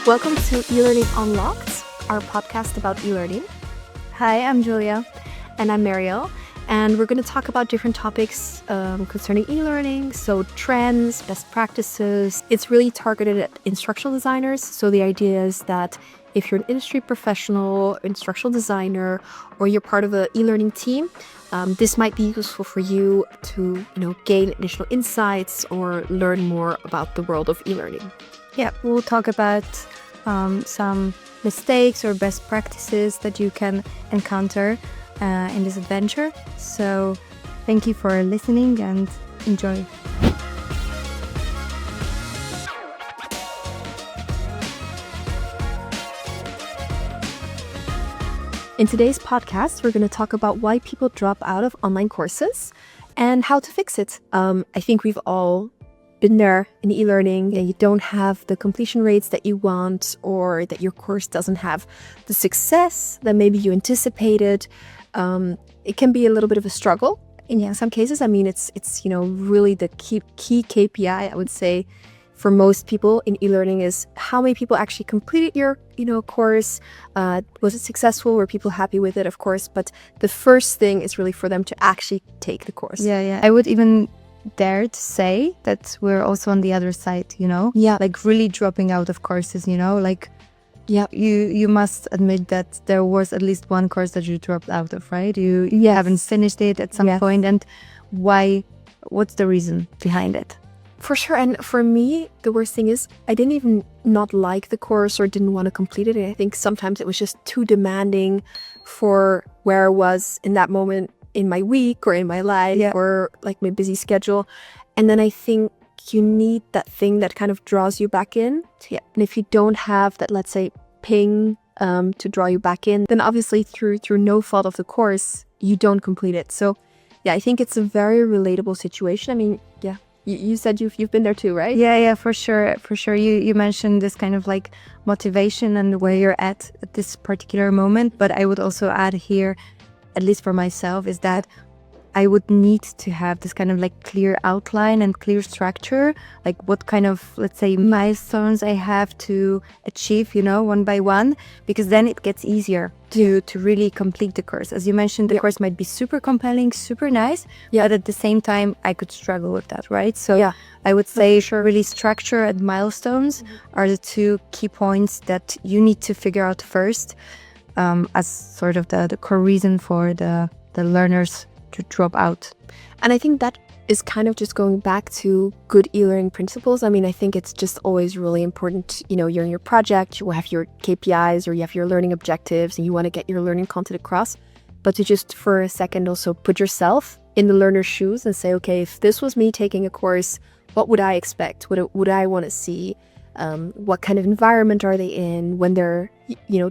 Welcome to E-Learning Unlocked, our podcast about e-learning. Hi, I'm Julia. And I'm Mariel. And we're going to talk about different topics concerning e-learning, so trends, best practices. It's really targeted at instructional designers. So the idea is that if you're an industry professional, instructional designer, or you're part of an e-learning team, this might be useful for you to, gain additional insights or learn more about the world of e-learning. Yeah, we'll talk about some mistakes or best practices that you can encounter in this adventure. So thank you for listening and enjoy. In today's podcast, we're going to talk about why people drop out of online courses and how to fix it. I think we've all been there in e-learning, and you don't have the completion rates that you want, or that your course doesn't have the success that maybe you anticipated. It can be a little bit of a struggle in some cases. I mean, it's really the key KPI, I would say, for most people in e-learning is how many people actually completed your course. Was it successful? Were people happy with it? Of course, but the first thing is really for them to actually take the course. Yeah. I would even dare to say that we're also on the other side, like really dropping out of courses, you must admit that there was at least one course that you dropped out of, right? You haven't finished it at some point. And what's the reason behind it? For sure. And for me, the worst thing is I didn't even not like the course or didn't want to complete it. And I think sometimes it was just too demanding for where I was in that moment in my week or in my life or like my busy schedule. And then I think you need that thing that kind of draws you back in. And if you don't have that, let's say, ping to draw you back in, then obviously through no fault of the course, you don't complete it. So I think it's a very relatable situation. I mean, you said you've been there too, right? Yeah, for sure. You mentioned this kind of like motivation and where you're at this particular moment. But I would also add here, at least for myself, is that I would need to have this kind of like clear outline and clear structure, like what kind of, let's say, milestones I have to achieve, one by one, because then it gets easier to really complete the course. As you mentioned, the course might be super compelling, super nice, but at the same time, I could struggle with that, right? So I would say really structure and milestones are the two key points that you need to figure out first as sort of the core reason for the learners to drop out. And I think that is kind of just going back to good e-learning principles. I mean, I think it's just always really important, you're in your project, you have your KPIs or you have your learning objectives and you want to get your learning content across, but to just for a second also put yourself in the learner's shoes and say, okay, if this was me taking a course, what would I expect? What would I want to see? What kind of environment are they in when they're,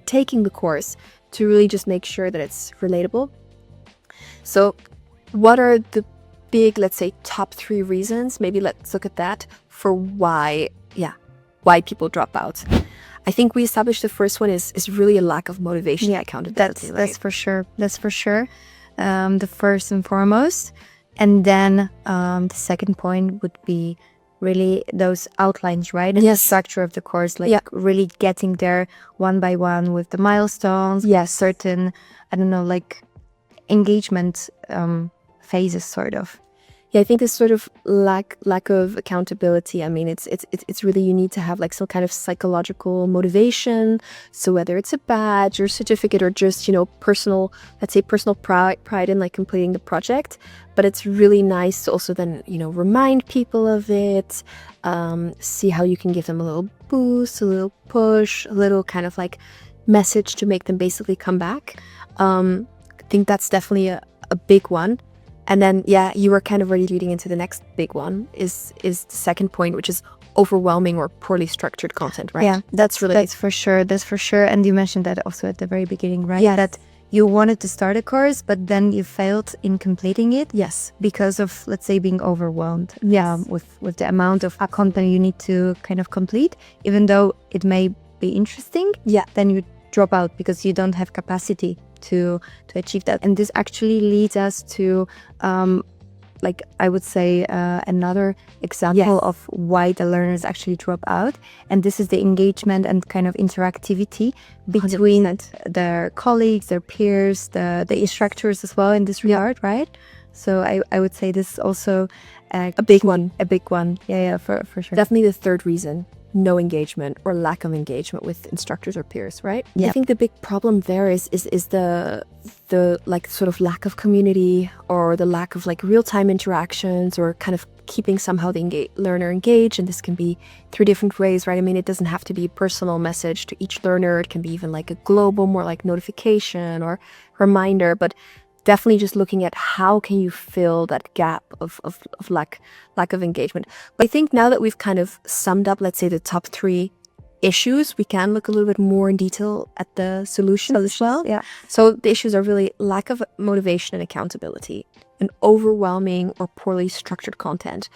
taking the course, to really just make sure that it's relatable. So what are the big, let's say, top 3 reasons? Maybe let's look at that for why people drop out. I think we established the first one is really a lack of motivation. Accountability. That's for sure. The first and foremost. And then the second point would be really those outlines, right? And the structure of the course, really getting there one by one with the milestones. Certain, engagement phases, sort of. I think this sort of lack of accountability, I mean, it's really, you need to have like some kind of psychological motivation. So whether it's a badge or certificate or just, personal pride in like completing the project. But it's really nice to also then, remind people of it, see how you can give them a little boost, a little push, a little kind of like message to make them basically come back. I think that's definitely a big one. And then, you were kind of already leading into the next big one is the second point, which is overwhelming or poorly structured content, right? Yeah, that's for sure. And you mentioned that also at the very beginning, right? Yeah. That you wanted to start a course, but then you failed in completing it. Yes. Because of, let's say, being overwhelmed. Yeah, with the amount of content you need to kind of complete, even though it may be interesting. Yeah. Then you drop out because you don't have capacity to achieve that. And this actually leads us to like I would say another example of why the learners actually drop out, and this is the engagement and kind of interactivity between 100%. their colleagues, their peers, the instructors as well in this regard, right? So I would say this is also A big one. a big one. Yeah, for sure. Definitely the third reason, no engagement or lack of engagement with instructors or peers, right? Yeah. I think the big problem there is the like sort of lack of community, or the lack of like real-time interactions, or kind of keeping somehow the learner engaged. And this can be through different ways, right? I mean, it doesn't have to be a personal message to each learner. It can be even like a global, more like notification or reminder, but definitely just looking at how can you fill that gap of lack of engagement. But I think now that we've kind of summed up, let's say, the top 3 issues, we can look a little bit more in detail at the solutions as well. Yeah. So the issues are really lack of motivation and accountability, an overwhelming or poorly structured content,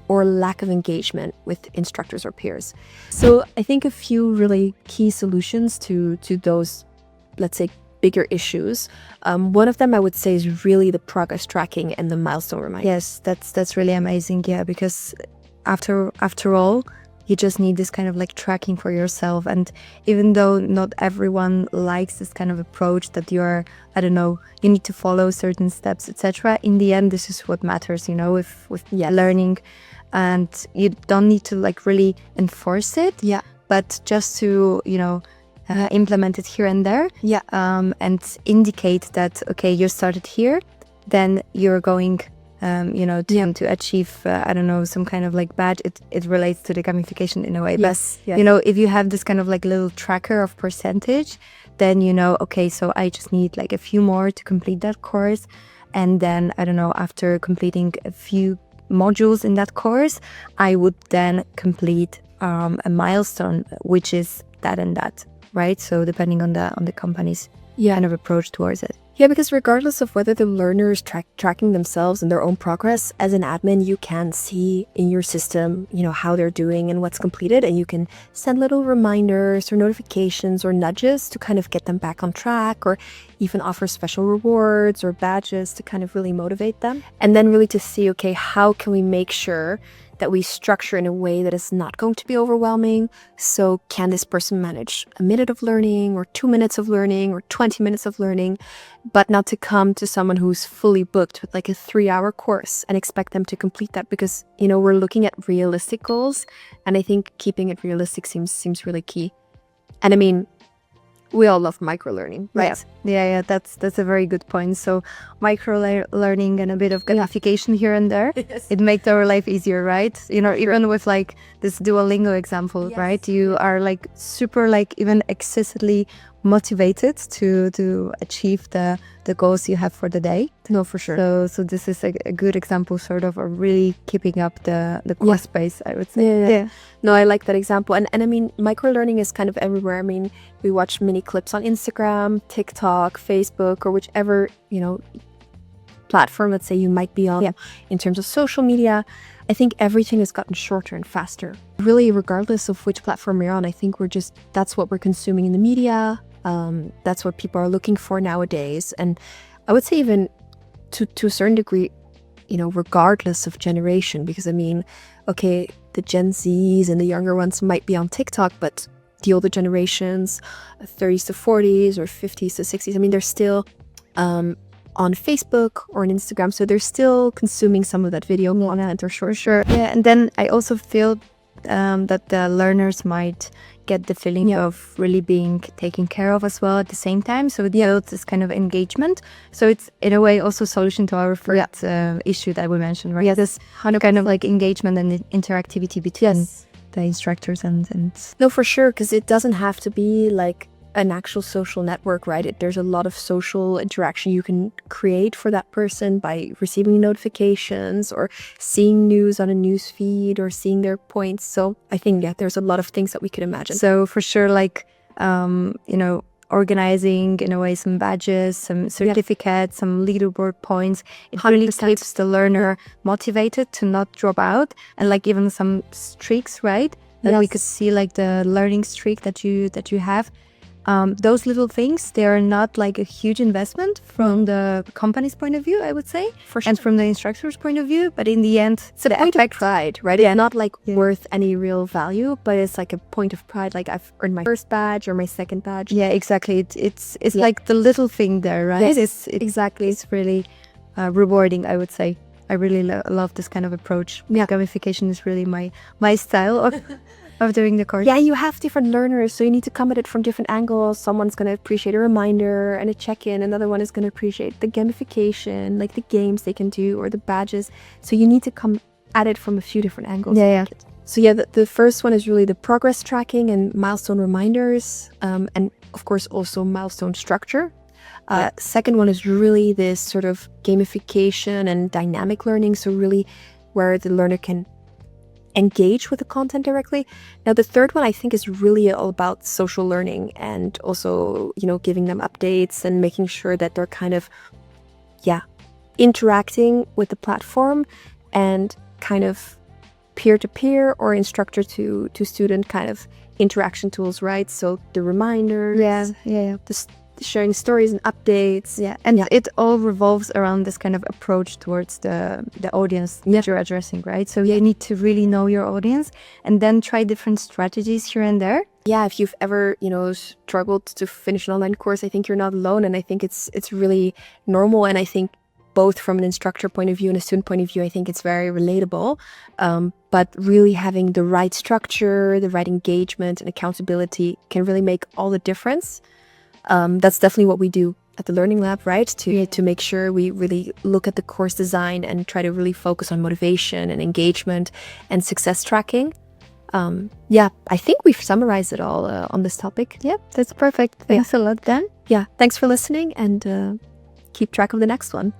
or lack of engagement with instructors or peers. So I think a few really key solutions to those, let's say, bigger issues. One of them I would say is really the progress tracking and the milestone reminders. Yes, that's really amazing. Yeah, because after all, you just need this kind of like tracking for yourself. And even though not everyone likes this kind of approach that you're, I don't know, you need to follow certain steps, etc. In the end, this is what matters, with learning, and you don't need to like really enforce it. Yeah. But just to implement it here and there. Yeah. And indicate that okay, you started here, then you're going to achieve I don't know, some kind of like badge. It relates to the gamification in a way. Yes. But if you have this kind of like little tracker of percentage, then okay, so I just need like a few more to complete that course, and then I don't know, after completing a few modules in that course, I would then complete a milestone, which is that and that, right? So depending on the company's kind of approach towards it. Yeah, because regardless of whether the learner is tracking themselves and their own progress, as an admin, you can see in your system, how they're doing and what's completed, and you can send little reminders or notifications or nudges to kind of get them back on track, or even offer special rewards or badges to kind of really motivate them. And then really to see, okay, how can we make sure that we structure in a way that is not going to be overwhelming? So can this person manage a minute of learning, or 2 minutes of learning, or 20 minutes of learning, but not to come to someone who's fully booked with like a 3-hour course and expect them to complete that, because, we're looking at realistic goals. And I think keeping it realistic seems really key. And I mean, we all love micro-learning, right? Yeah, that's a very good point. So micro-learning and a bit of gamification here and there, it makes our life easier, right? Even with like this Duolingo example, right? You are like super like even excessively motivated to achieve the goals you have for the day. No, for sure. So this is a good example sort of really keeping up the course pace, I would say. Yeah. No, I like that example. And I mean, micro-learning is kind of everywhere. I mean, we watch mini clips on Instagram, TikTok, Facebook, or whichever, platform, let's say, you might be on in terms of social media. I think everything has gotten shorter and faster. Really, regardless of which platform you're on, I think that's what we're consuming in the media. That's what people are looking for nowadays. And I would say even to a certain degree, regardless of generation, because I mean, okay, the Gen Zs and the younger ones might be on TikTok, but the older generations, 30s to 40s or 50s to 60s, I mean, they're still on Facebook or on Instagram. So they're still consuming some of that video content or short. Sure. Yeah. And then I also feel that the learners might get the feeling of really being taken care of as well at the same time. So it builds this kind of engagement. So it's in a way also a solution to our first issue that we mentioned, right? This kind of like engagement and interactivity between the instructors and No, for sure, because it doesn't have to be like an actual social network, right? There's a lot of social interaction you can create for that person by receiving notifications or seeing news on a news feed or seeing their points. So I think, there's a lot of things that we could imagine. So for sure, like, organizing in a way some badges, some certificates, some leaderboard points. It really keeps the learner motivated to not drop out, and like even some streaks, right? That we could see like the learning streak that you have. those little things, they are not like a huge investment from the company's point of view, I would say, For sure. and from the instructor's point of view. But in the end, It's a the point of effect, pride, right? Yeah. It's not like Yeah. worth any real value, but it's like a point of pride. Like I've earned my first badge or my second badge. yeah, exactly. It's Yeah. like the little thing there, right? Yes, It's exactly. It's really rewarding, I would say. I really love this kind of approach. Yeah. Gamification is really my style of doing the course. Yeah, you have different learners, so you need to come at it from different angles. Someone's going to appreciate a reminder and a check-in. Another one is going to appreciate the gamification, like the games they can do or the badges. So you need to come at it from a few different angles. Yeah. So yeah, the first one is really the progress tracking and milestone reminders, and of course also milestone structure. Second one is really this sort of gamification and dynamic learning. So really where the learner can engage with the content directly. Now, the third one I think is really all about social learning and also, giving them updates and making sure that they're kind of, interacting with the platform and kind of peer-to-peer or instructor to student kind of interaction tools, right? So the reminders, Yeah. the sharing stories and updates. Yeah, and Yeah. it all revolves around this kind of approach towards the audience that you're addressing, right? So you need to really know your audience and then try different strategies here and there. Yeah, if you've ever, struggled to finish an online course, I think you're not alone, and I think it's really normal. And I think both from an instructor point of view and a student point of view, I think it's very relatable. But really having the right structure, the right engagement and accountability can really make all the difference. That's definitely what we do at the Learning Lab, right? To make sure we really look at the course design and try to really focus on motivation and engagement and success tracking. I think we've summarized it all on this topic. Yeah, that's perfect. Thanks a lot, Dan. Yeah, thanks for listening, and keep track of the next one.